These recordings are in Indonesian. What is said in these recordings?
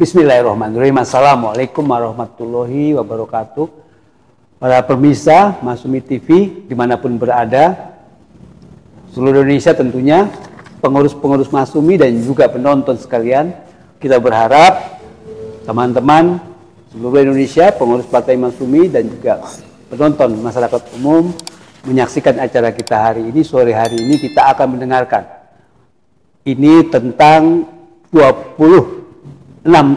Bismillahirrahmanirrahim. Assalamualaikum warahmatullahi wabarakatuh. Para pemirsa Masumi TV dimanapun berada, seluruh Indonesia tentunya, pengurus-pengurus Masumi dan juga penonton sekalian, kita berharap teman-teman seluruh Indonesia, pengurus Partai Masumi dan juga penonton masyarakat umum menyaksikan acara kita hari ini. Sore hari ini kita akan mendengarkan ini tentang 26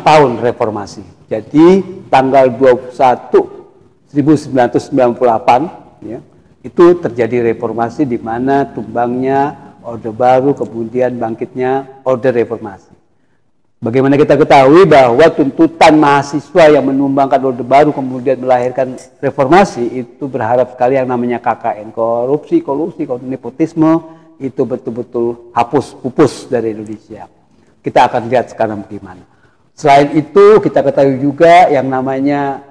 tahun reformasi. Jadi tanggal 21 1998 ya, itu terjadi reformasi di mana tumbangnya Orde Baru, kemudian bangkitnya Orde Reformasi. Bagaimana kita ketahui bahwa tuntutan mahasiswa yang menumbangkan Orde Baru kemudian melahirkan reformasi itu berharap sekali yang namanya KKN, korupsi, kolusi, nepotisme itu betul-betul hapus pupus dari Indonesia. Kita akan lihat sekarang bagaimana. Selain itu kita ketahui juga yang namanya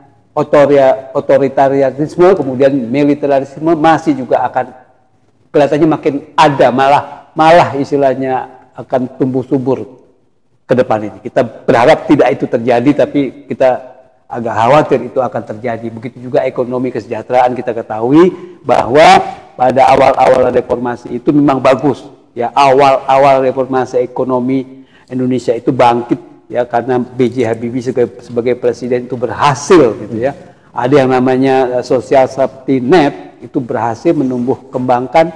otoritarianisme kemudian militerisme masih juga akan kelihatannya makin ada, malah istilahnya akan tumbuh subur ke depan ini. Kita berharap tidak itu terjadi, tapi kita agak khawatir itu akan terjadi. Begitu juga ekonomi kesejahteraan, kita ketahui bahwa pada awal-awal reformasi itu memang bagus ya, awal-awal reformasi ekonomi Indonesia itu bangkit ya, karena B.J. Habibie sebagai presiden itu berhasil gitu ya. Ada yang namanya social safety net, itu berhasil menumbuh kembangkan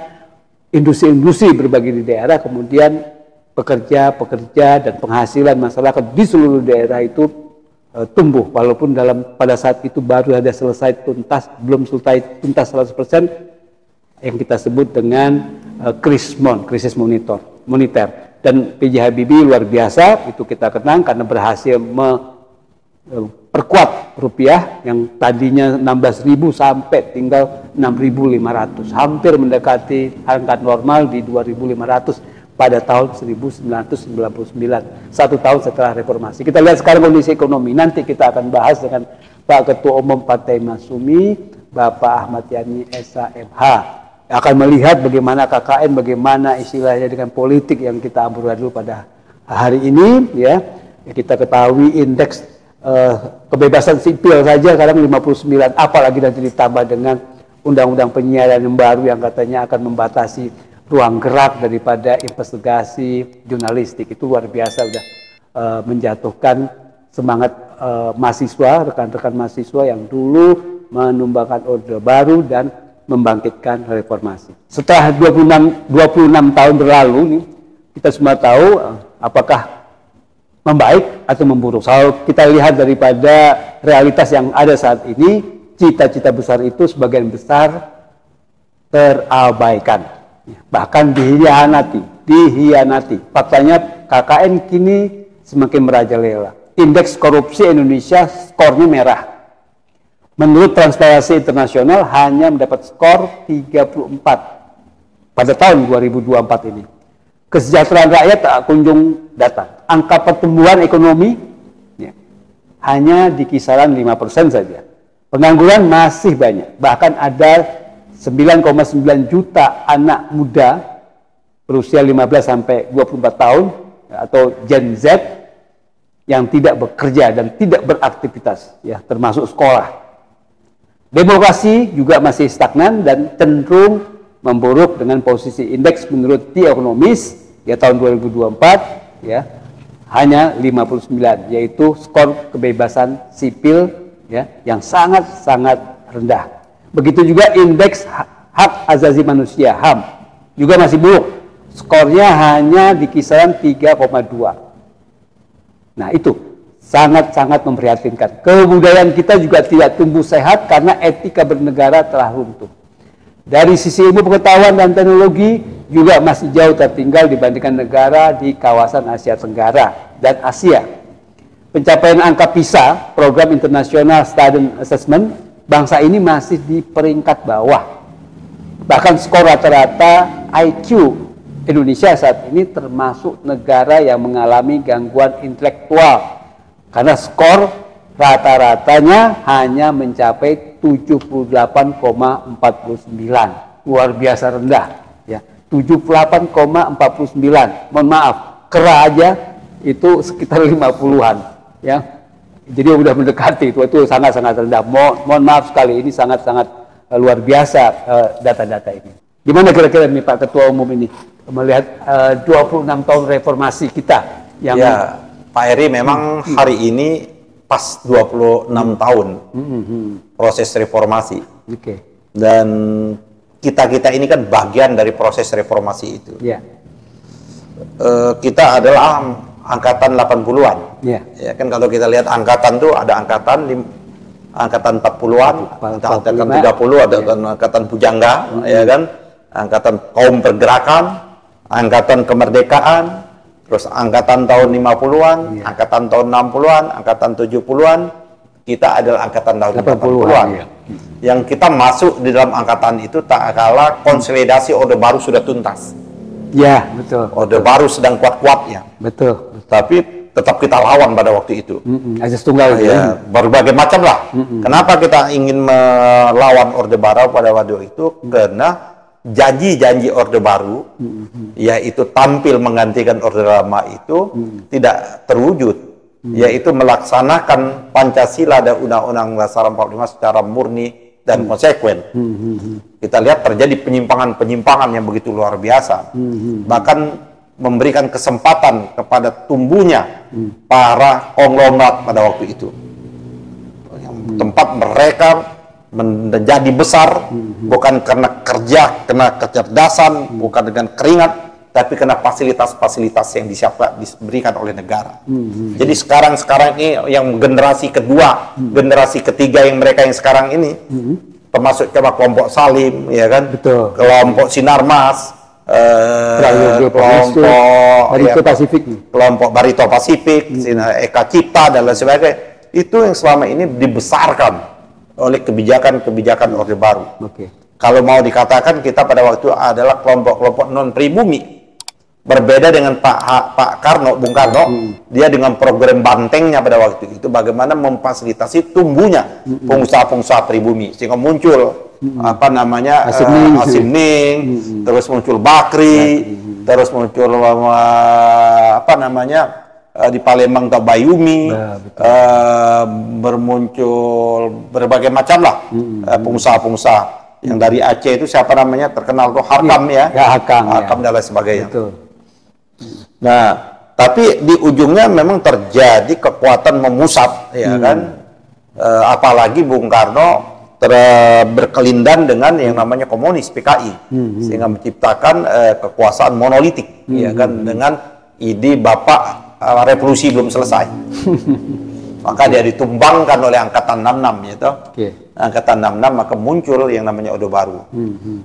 industri-industri berbagai di daerah, kemudian pekerja dan penghasilan masyarakat di seluruh daerah itu tumbuh, walaupun pada saat itu baru ada selesai tuntas, belum selesai tuntas 100% yang kita sebut dengan krisis moneter. Dan B.J. Habibie luar biasa, itu kita kenang karena berhasil memperkuat rupiah yang tadinya 16.000 sampai tinggal 6.500, hampir mendekati harga normal di 2.500 pada tahun 1999, 1 tahun setelah reformasi. Kita lihat sekarang kondisi ekonomi. Nanti kita akan bahas dengan Pak Ketua Umum Partai Masumi, Bapak Ahmad Yani SHMH. Akan melihat bagaimana KKN, bagaimana istilahnya dengan politik yang kita ambil pada hari ini. Ya, kita ketahui indeks kebebasan sipil saja sekarang 59, apalagi nanti ditambah dengan undang-undang penyiaran yang baru yang katanya akan membatasi ruang gerak daripada investigasi jurnalistik. Itu luar biasa, udah menjatuhkan semangat mahasiswa, rekan-rekan mahasiswa yang dulu menumbangkan Orde Baru dan membangkitkan reformasi. Setelah 26 tahun berlalu nih, kita semua tahu apakah membaik atau memburuk. Kalau kita lihat daripada realitas yang ada saat ini, cita-cita besar itu sebagian besar terabaikan. Bahkan dihianati. Faktanya KKN kini semakin merajalela. Indeks korupsi Indonesia skornya merah. Menurut Transparansi Internasional hanya mendapat skor 34 pada tahun 2024 ini. Kesejahteraan rakyat tak kunjung datang. Angka pertumbuhan ekonomi ya, hanya di kisaran 5% saja. Pengangguran masih banyak. Bahkan ada 9,9 juta anak muda berusia 15 sampai 24 tahun atau Gen Z yang tidak bekerja dan tidak beraktivitas ya, termasuk sekolah. Demokrasi juga masih stagnan dan cenderung memburuk dengan posisi indeks menurut The Economist ya tahun 2024 ya hanya 59, yaitu skor kebebasan sipil ya yang sangat-sangat rendah. Begitu juga indeks hak asasi manusia HAM juga masih buruk. Skornya hanya di kisaran 3,2. Nah, itu sangat-sangat memprihatinkan. Kebudayaan kita juga tidak tumbuh sehat karena etika bernegara telah runtuh. Dari sisi ilmu pengetahuan dan teknologi juga masih jauh tertinggal dibandingkan negara di kawasan Asia Tenggara dan Asia. Pencapaian angka PISA, Program International Student Assessment, bangsa ini masih di peringkat bawah. Bahkan skor rata-rata IQ Indonesia saat ini termasuk negara yang mengalami gangguan intelektual. Karena skor rata-ratanya hanya mencapai 78,49. Luar biasa rendah. Ya, 78,49. Mohon maaf, kera aja itu sekitar 50-an. ya. Jadi udah mendekati itu sangat-sangat rendah. Mohon maaf sekali, ini sangat-sangat luar biasa data-data ini. Gimana kira-kira nih Pak Ketua Umum ini melihat 26 tahun reformasi kita yang ya, Pak Eri memang hari ini pas 26 tahun proses reformasi. Oke. Dan kita ini kan bagian dari proses reformasi itu. Ya. Kita adalah angkatan 80-an. Ya. Ya kan kalau kita lihat angkatan tuh ada angkatan 40-an, ada angkatan 30, ada angkatan pujangga, ya kan? Angkatan kaum pergerakan, angkatan kemerdekaan, terus angkatan tahun 50-an, angkatan tahun 60-an, angkatan 70-an, kita adalah angkatan tahun 80-an. Ya. Yang kita masuk di dalam angkatan itu tak kalah konsolidasi Orde Baru sudah tuntas. Ya, betul. Orde Baru sedang kuat-kuatnya. Betul. Tapi tetap kita lawan pada waktu itu. Azas tunggal ya, berbagai macam lah. Kenapa kita ingin melawan Orde Baru pada waktu itu? Karena janji-janji Orde Baru, yaitu tampil menggantikan Orde Lama itu tidak terwujud, yaitu melaksanakan Pancasila dan Undang-Undang Dasar 45 secara murni dan konsekuen. Kita lihat terjadi penyimpangan-penyimpangan yang begitu luar biasa, bahkan memberikan kesempatan kepada tumbuhnya para konglomerat pada waktu itu, yang tempat mereka menjadi besar bukan karena kerja, karena kecerdasan, bukan dengan keringat, tapi karena fasilitas-fasilitas yang diberikan oleh negara. Jadi sekarang ini yang generasi kedua, generasi ketiga yang mereka yang sekarang ini, termasuk kelompok Salim, ya kan, betul, kelompok Sinarmas, kelompok Barito Pasifik, Eka Cipta dan lain sebagainya, itu yang selama ini dibesarkan oleh kebijakan-kebijakan Orde Baru. Kalau mau dikatakan kita pada waktu adalah kelompok-kelompok non pribumi. Berbeda dengan Pak Karno, Bung Karno, dia dengan program bantengnya pada waktu itu bagaimana memfasilitasi tumbuhnya pengusaha-pengusaha pribumi sehingga muncul Asimning, terus muncul Bakri, terus muncul di Palembang atau Bayumi, bermuncul berbagai macam lah pengusaha-pengusaha yang dari Aceh itu siapa namanya terkenal tuh Hakam Hakam dan lain sebagainya. Betul. Nah, tapi di ujungnya memang terjadi kekuatan memusat, ya kan? Apalagi Bung Karno berkelindan dengan yang namanya komunis PKI, sehingga menciptakan kekuasaan monolitik, ya kan? Dengan ide Bapak revolusi belum selesai. Maka dia ditumbangkan oleh angkatan 66 gitu. Angkatan 66 maka muncul yang namanya Orde Baru.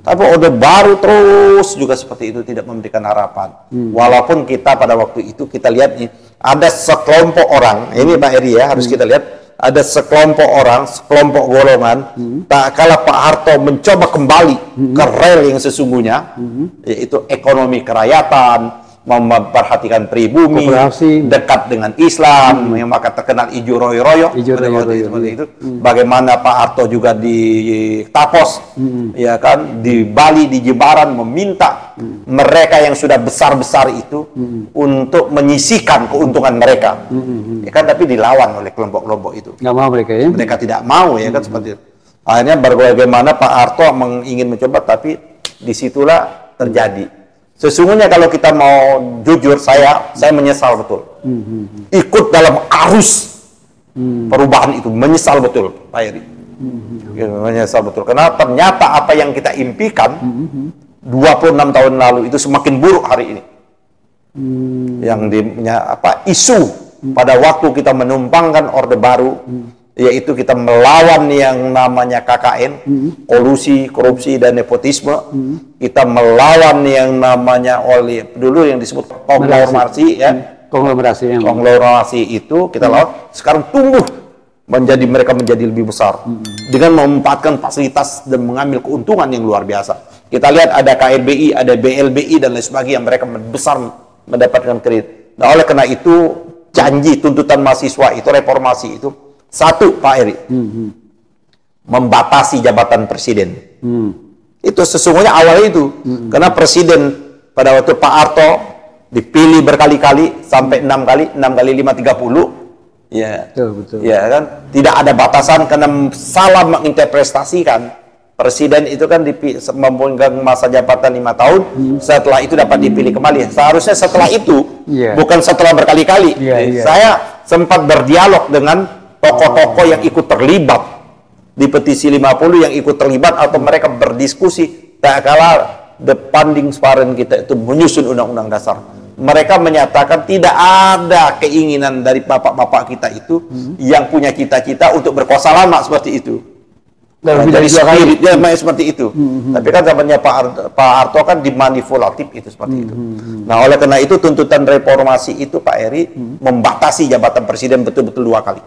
Tapi Orde Baru terus juga seperti itu tidak memberikan harapan. Walaupun kita pada waktu itu kita lihat nih ada sekelompok orang, ini Pak Eri ya, harus kita lihat ada sekelompok orang, sekelompok golongan, tak kala Pak Harto mencoba kembali ke rel yang sesungguhnya, yaitu ekonomi kerakyatan, memperhatikan pribumi, dekat dengan Islam, yang maka terkenal Ijo Royo seperti itu. Bagaimana Pak Harto juga di Tapos, ya kan, di Bali, di Jimbaran meminta mereka yang sudah besar-besar itu untuk menyisihkan keuntungan mereka, ya kan, tapi dilawan oleh kelompok-kelompok itu. Nggak mau mereka ya? Mereka tidak mau, ya kan, seperti itu. Akhirnya bagaimana Pak Harto ingin mencoba, tapi disitulah terjadi. Sesungguhnya kalau kita mau jujur, saya menyesal betul. Ikut dalam arus perubahan itu, menyesal betul, Pak Eri. Menyesal betul. Karena ternyata apa yang kita impikan 26 tahun lalu itu semakin buruk hari ini. Yang isu pada waktu kita menumpangkan Orde Baru, yaitu kita melawan yang namanya KKN, kolusi, korupsi, dan nepotisme. Kita melawan yang namanya dulu yang disebut konglomerasi, ya. Konglomerasi itu kita lawan. Sekarang tumbuh mereka menjadi lebih besar dengan memanfaatkan fasilitas dan mengambil keuntungan yang luar biasa. Kita lihat ada KLBI, ada BLBI dan lain sebagainya, mereka besar mendapatkan kredit. Nah, oleh karena itu janji tuntutan mahasiswa itu, reformasi itu, satu, Pak Eri, membatasi jabatan presiden. Itu sesungguhnya awalnya itu, karena presiden pada waktu Pak Harto dipilih berkali-kali sampai 6 kali 5 30, Ya, betul. Ya kan, tidak ada batasan karena salah menginterpretasikan. Presiden itu kan memegang masa jabatan 5 tahun, setelah itu dapat dipilih kembali. Seharusnya setelah itu, bukan setelah berkali-kali. Saya sempat berdialog dengan tokoh-tokoh yang ikut terlibat di petisi 50 yang ikut terlibat atau mereka berdiskusi. Tak kalah the founding parent kita itu menyusun undang-undang dasar. Mereka menyatakan tidak ada keinginan dari bapak-bapak kita itu yang punya cita-cita untuk berkuasa lama seperti itu. Dari spiritnya seperti itu. Tapi kan zamannya Pak Harto kan dimanipulatif itu seperti itu. Nah, oleh karena itu tuntutan reformasi itu Pak Eri membatasi jabatan presiden betul-betul 2 kali.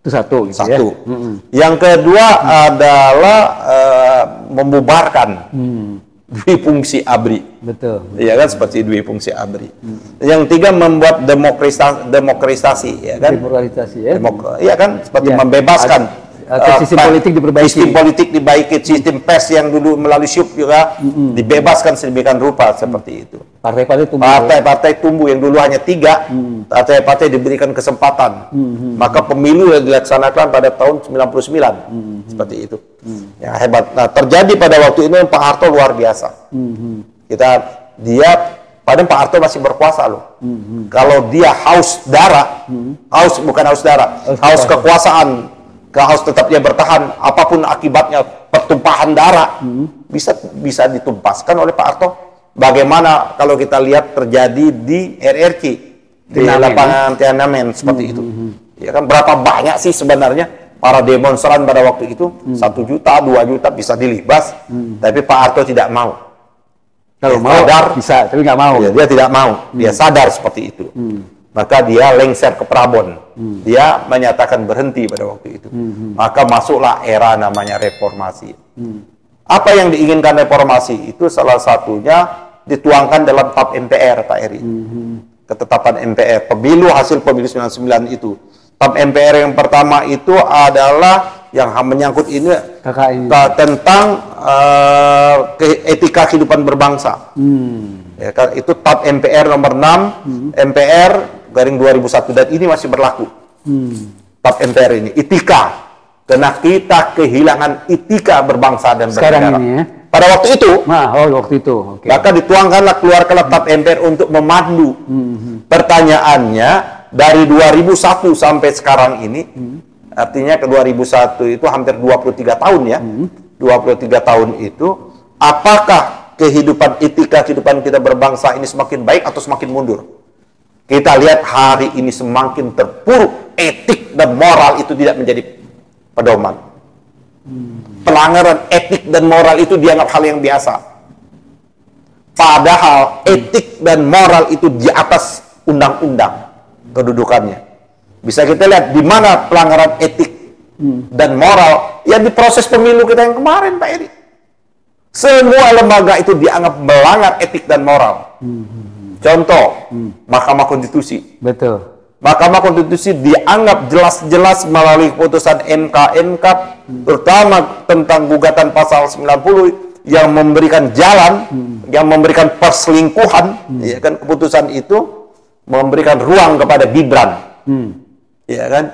Itu satu. Gitu satu. Ya? Yang kedua adalah membubarkan dwi fungsi ABRI. Betul. Ya kan, seperti dwi fungsi ABRI. Yang tiga membuat demokratisasi, ya kan? Demokratisasi, ya. Iya kan, seperti membebaskan sistem politik diperbaiki. Sistem politik dibaiki, sistem pers yang dulu melalui SYUP juga dibebaskan sedemikian rupa seperti itu. Partai-partai tumbuh. Partai-partai tumbuh yang dulu hanya 3, partai-partai diberikan kesempatan. Maka pemilu yang dilaksanakan pada tahun 99 seperti itu. Ya, hebat. Nah, terjadi pada waktu itu Pak Harto luar biasa. Padahal Pak Harto masih berkuasa loh. Kalau dia haus darah, haus kekuasaan, haus tetap dia bertahan, apapun akibatnya pertumpahan darah bisa ditumpaskan oleh Pak Harto. Bagaimana kalau kita lihat terjadi di RRC, di lapangan Tiananmen seperti itu. Ya kan, berapa banyak sih sebenarnya para demonstran pada waktu itu? 1 juta, 2 juta bisa dilibas, tapi Pak Harto tidak mau. Kalau mau sadar, bisa, tapi nggak mau. Ya, dia tidak mau, dia sadar seperti itu. Maka dia lengser ke Prabon. Dia menyatakan berhenti pada waktu itu. Maka masuklah era namanya reformasi. Apa yang diinginkan reformasi itu salah satunya dituangkan dalam TAP MPR, Pak Eri. Ketetapan MPR, hasil pemilu 99 itu. TAP MPR yang pertama itu adalah yang menyangkut ini tentang etika kehidupan berbangsa. Ya kan, itu TAP MPR nomor 6, MPR garing 2001, dan ini masih berlaku. TAP MPR ini, etika. Karena kita kehilangan etika berbangsa dan bernegara. Ini, ya? Pada waktu itu, Okay. maka dituangkanlah, keluarkanlah TAP MPR untuk memandu. Pertanyaannya, dari 2001 sampai sekarang ini, artinya ke 2001 itu hampir 23 tahun ya. 23 tahun itu, apakah etika kehidupan kita berbangsa ini semakin baik atau semakin mundur? Kita lihat hari ini semakin terpuruk, etik dan moral itu tidak menjadi pedoman. Pelanggaran etik dan moral itu dianggap hal yang biasa. Padahal etik dan moral itu di atas undang-undang kedudukannya. Bisa kita lihat di mana pelanggaran etik dan moral yang di proses pemilu kita yang kemarin, Pak Eri. Semua lembaga itu dianggap melanggar etik dan moral. Contoh, Mahkamah Konstitusi. Betul. Mahkamah Konstitusi dianggap jelas-jelas melalui keputusan MK, terutama tentang gugatan pasal 90 yang memberikan jalan, yang memberikan perselingkuhan, ya kan, keputusan itu memberikan ruang kepada Gibran, ya kan,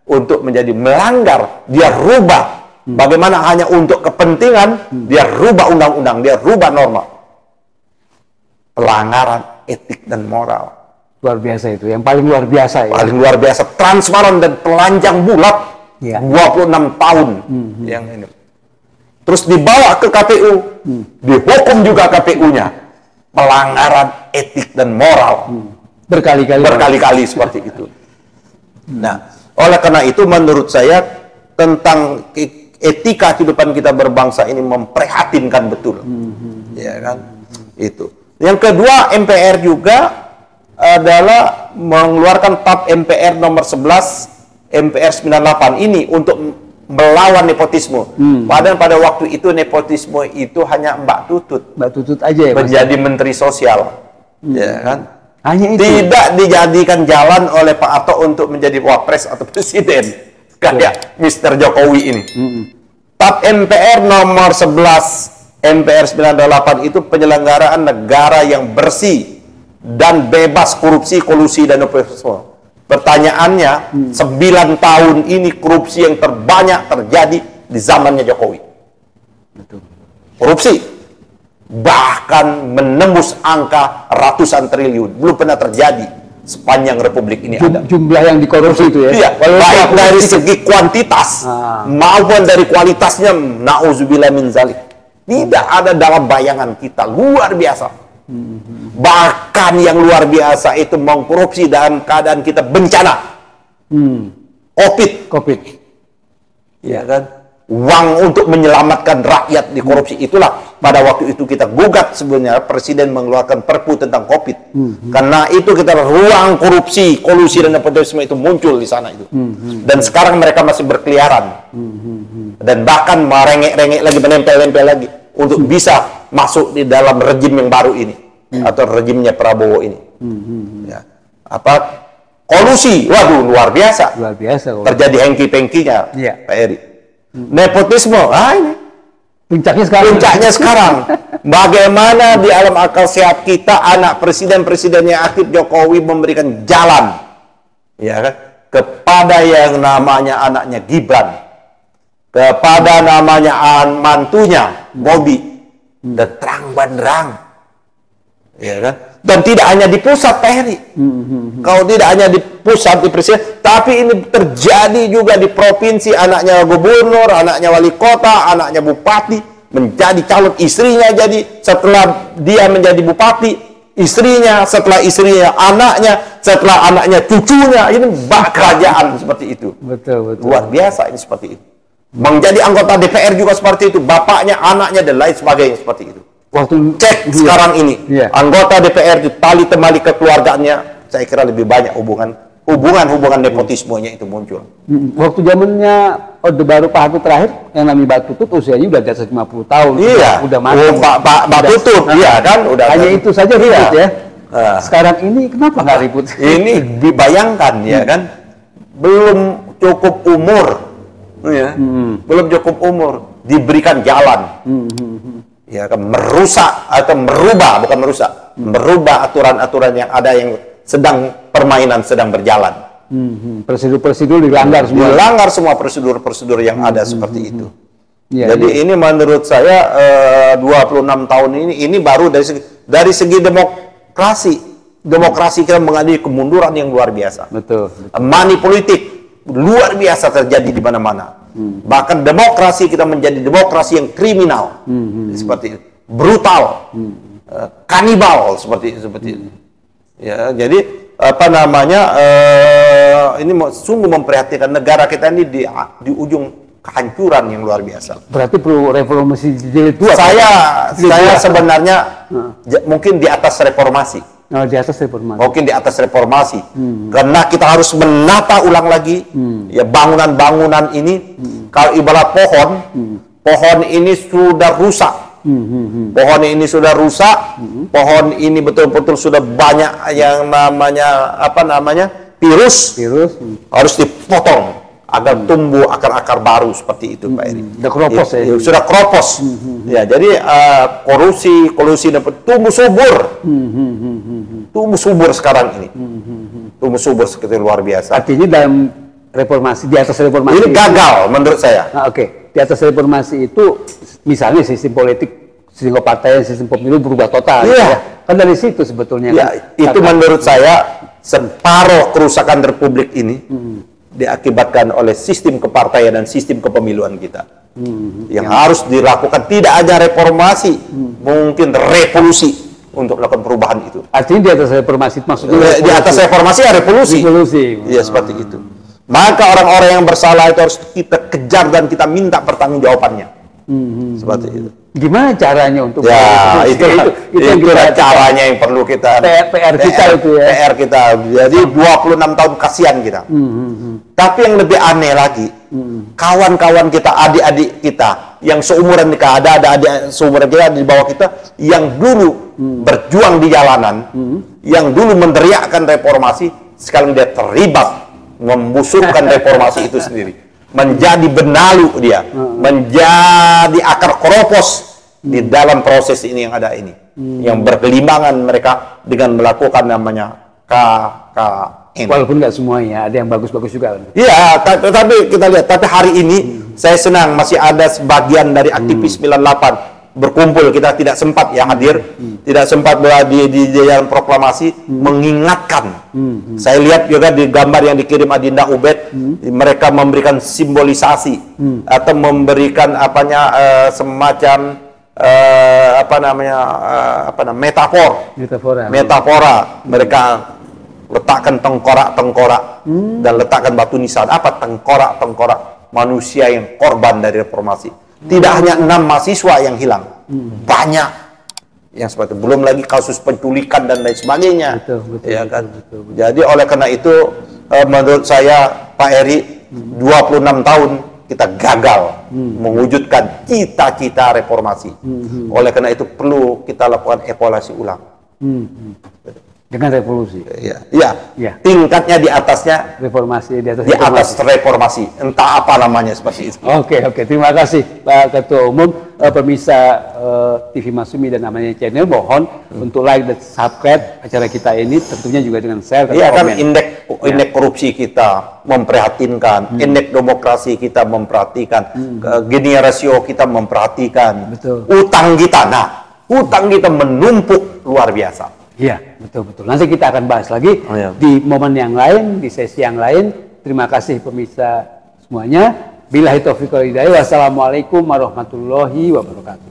untuk menjadi melanggar, dia rubah. Bagaimana hanya untuk kepentingan, dia rubah undang-undang, dia rubah norma. Pelanggaran etik dan moral. Luar biasa itu, yang paling luar biasa ya. Paling luar biasa, transparan dan telanjang bulat, 26 tahun. Yang ini. Terus dibawa ke KPU, dihukum juga KPU-nya. Pelanggaran etik dan moral. Berkali-kali seperti itu. Nah, oleh karena itu menurut saya tentang etika kehidupan kita berbangsa ini memprihatinkan betul. Ya kan? Itu. Yang kedua, MPR juga adalah mengeluarkan TAP MPR nomor 11 MPR 98 ini untuk melawan nepotisme. Padahal pada waktu itu nepotisme itu hanya Mbak Tutut aja ya, menjadi Menteri Sosial. Ya kan? Hanya itu. Tidak dijadikan jalan oleh Pak Harto untuk menjadi wapres atau presiden. Kayak Mr. Jokowi ini. TAP MPR nomor 11 MPR 98 itu penyelenggaraan negara yang bersih dan bebas korupsi, kolusi, dan nepotisme. Pertanyaannya, 9 tahun ini korupsi yang terbanyak terjadi di zamannya Jokowi. Betul. Korupsi bahkan menembus angka ratusan triliun, belum pernah terjadi sepanjang Republik ini ada. Jumlah yang dikorupsi itu ya? Iya, baik dari segi kuantitas maupun dari kualitasnya, na'udzubillah min zalik. Tidak ada dalam bayangan kita, luar biasa. Bahkan yang luar biasa itu mengkorupsi dalam keadaan kita bencana. Covid. Ya kan? Uang untuk menyelamatkan rakyat dikorupsi. Itulah pada waktu itu kita gugat sebenarnya Presiden mengeluarkan Perpu tentang Covid. Karena itu kita ruang korupsi, kolusi dan nepotisme itu muncul di sana itu. Dan sekarang mereka masih berkeliaran. Dan bahkan merengek-rengek lagi, menempel-nempel lagi untuk bisa masuk di dalam rejim yang baru ini atau rejimnya Prabowo ini. Ya. Apa kolusi? Waduh, luar biasa. Luar biasa. Terjadi hengki-pengkinya, Pak Eri. Nepotisme, ini puncaknya sekarang. Bagaimana di alam akal sehat kita anak presiden-presidennya aktif Jokowi memberikan jalan, ya kan, kepada yang namanya anaknya Gibran, kepada namanya mantunya Bobi, dan terang benderang, ya kan. Dan tidak hanya di pusat, Pak Heri. Kalau tidak hanya di pusat, di presiden, tapi ini terjadi juga di provinsi, anaknya gubernur, anaknya wali kota, anaknya bupati, menjadi calon, istrinya jadi, setelah dia menjadi bupati, istrinya, setelah istrinya anaknya, setelah anaknya cucunya, ini bak kerajaan seperti itu. Betul. Luar biasa ini seperti itu. Menjadi anggota DPR juga seperti itu, bapaknya, anaknya, dan lain sebagainya seperti itu. Waktu cek sekarang ini anggota DPR di tali temali kekeluargaannya, saya kira lebih banyak hubungan nepotismenya itu muncul. Waktu zamannya Orde Baru Pak Harto terakhir, yang namanya Mbak Tutut usianya udah di atas 50 tahun. Iya, udah matang. Mbak Tutut, iya kan, udah. Hanya itu saja ribut ya. Sekarang ini kenapa nggak ribut? Ini dibayangkan ya kan, belum cukup umur, belum cukup umur, diberikan jalan. Ya kan, merusak atau merubah aturan-aturan yang ada, yang permainan sedang berjalan. Prosedur dilanggar semua. Dilanggar semua prosedur-prosedur yang ada seperti itu. Jadi ini menurut saya 26 tahun ini baru dari segi demokrasi kita mengalami kemunduran yang luar biasa. Betul. Money politik luar biasa terjadi di mana-mana. Bahkan demokrasi kita menjadi demokrasi yang kriminal, seperti itu, brutal, kanibal seperti itu. Ya, jadi apa namanya, ini sungguh memprihatinkan, negara kita ini di ujung kehancuran yang luar biasa. Berarti perlu reformasi jilid 2. Saya sebenarnya mungkin di atas reformasi. Di atas reformasi. Mungkin di atas reformasi. Karena kita harus menata ulang lagi ya bangunan-bangunan ini. Kalau ibarat pohon ini sudah rusak. Pohon ini sudah rusak. Pohon ini betul-betul sudah banyak yang namanya virus. Harus dipotong agar tumbuh akar-akar baru seperti itu, Pak Eri. Sudah keropos ya. Sudah keropos. Ya, jadi kolusi dapat tumbuh subur. Tumbuh subur sekarang ini. Tumbuh subur seperti luar biasa. Artinya dalam reformasi, di atas reformasi ini gagal menurut saya. Di atas reformasi itu misalnya sistem politik, sistem kepartaian, sistem pemilu berubah total. Ya. Kan dari situ sebetulnya. Ya, itu menurut saya separuh kerusakan Republik ini diakibatkan oleh sistem kepartaian dan sistem kepemiluan kita. Yang harus dilakukan tidak hanya reformasi, mungkin revolusi untuk melakukan perubahan itu. Artinya di atas reformasi maksudnya di atas reformasi ya revolusi. Ya, seperti itu. Maka orang-orang yang bersalah itu harus kita kejar dan kita minta pertanggungjawabannya. Seperti itu. Gimana caranya untuk itu caranya yang perlu kita PR kita itu ya. PR kita. Jadi 26 tahun kasihan kita. Tapi yang lebih aneh lagi, kawan-kawan kita, adik-adik kita yang seumuran kita, ada adik seumuran kita di bawah kita yang dulu berjuang di jalanan, yang dulu meneriakkan reformasi, sekarang dia terlibat membusukkan reformasi itu sendiri. Menjadi benalu dia, menjadi akar keropos di dalam proses ini yang ada ini, yang bergelimbangan mereka dengan melakukan namanya Walaupun nggak semuanya, ada yang bagus-bagus juga. Iya, tapi kita lihat. Tapi hari ini saya senang masih ada sebagian dari aktivis 98 berkumpul. Kita tidak sempat ya hadir, tidak sempat berada di jalan proklamasi mengingatkan. Saya lihat juga di gambar yang dikirim Adinda Ubed, mereka memberikan simbolisasi atau memberikan semacam metafora. Mereka letakkan tengkorak-tengkorak dan letakkan batu nisan. Apa tengkorak-tengkorak manusia yang korban dari reformasi? Tidak hanya 6 mahasiswa yang hilang, banyak yang seperti itu. Belum lagi kasus penculikan dan lain sebagainya. Betul. Jadi oleh karena itu menurut saya Pak Eri 26 tahun kita gagal mewujudkan cita-cita reformasi. Oleh karena itu perlu kita lakukan evaluasi ulang. Dengan revolusi. Iya. Tingkatnya di atasnya reformasi, di atas reformasi. Entah apa namanya seperti itu. Oke. Terima kasih Pak Ketua Umum. Pemirsa TV Masyumi dan namanya channel, mohon untuk like dan subscribe acara kita ini, tentunya juga dengan share dan komen. Kan indeks korupsi kita memprihatinkan, indeks demokrasi kita memperhatikan, Gini rasio kita memperhatikan. Betul. Utang kita menumpuk luar biasa. Iya, betul. Nanti kita akan bahas lagi di momen yang lain, di sesi yang lain. Terima kasih pemirsa semuanya. Billahi taufiq wal hidayah. Wassalamualaikum warahmatullahi wabarakatuh.